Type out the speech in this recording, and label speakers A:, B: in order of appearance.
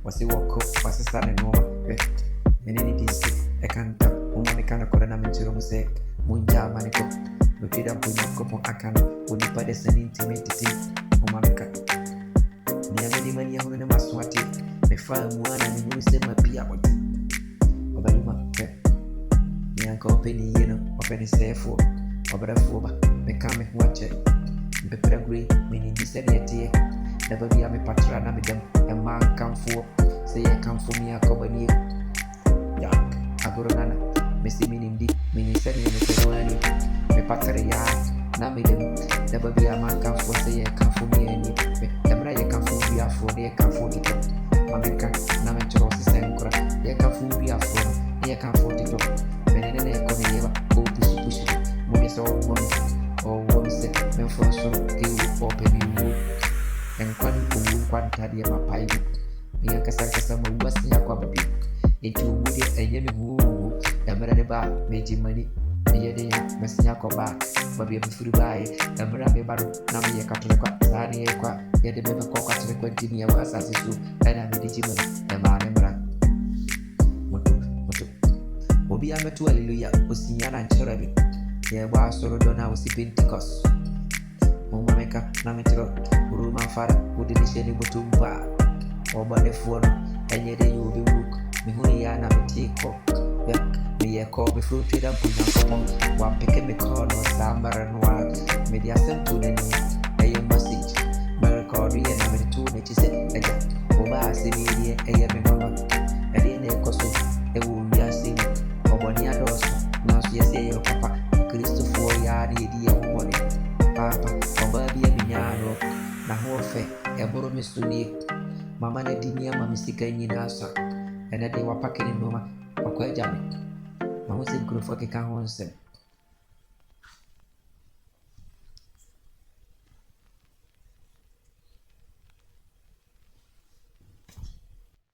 A: Was it walk up, was a son and woman? And any district, I can't tell. Woman, I can't call an amateur music. Munja Manico, look it up with your couple. I can, would you put us an intimate thing? Womanka. Near many money, I'm going to must want it. Me find one and you say my pia. Obaluma, near company, you know, of any stay for, over a foba, me come watch it. Pepper agree, meaning this area. Never be a me patrona with them. A man come for, say I come for me a company. Yeah, I go to Nana. Missy meaning deep, meaning sending me to any. Me patria, now me them. Never be a man come for, say I come for me any. The bride come for me a for, they come for the club. Mamma, now me to Rossi Sankra. They come for me a for, they come for the club. When I come never go push. Money so one, or one set, men for so, give open you. And one tadi ya mapai yang kesan-kesan membuatnya aku abadi itu mudah aja nih dan berada meji mani dia masnya aku babi berfuri baik dan berada baru namanya katolik sehari ya dia memang kau katolik dunia bahasa sisu dan ada di jiman dan mana berat mutu obi ametu haleluya usinya nancharabi ya wasoro dona usi pentecost Mumameka na metro uruma fara udilisheni butumba obale fuono enyede yubi wuk mihuni ya na mitiko ya miyeko bifruti da punya komo wampeke mikono sambara nwa media sentu neni eye message merekodi ya na mitu nechise eja oba asimiye eye minono eye nekoso ewu yasini oboni adoso nasu yese yo papa Kristo fuo ya di ya umone papa obabi ya minyano na hofe eboro misuni mama na dinia mamisika nyina asa ena de wapake ni noma wakwa jame mamuzi grofo ke kan wonsem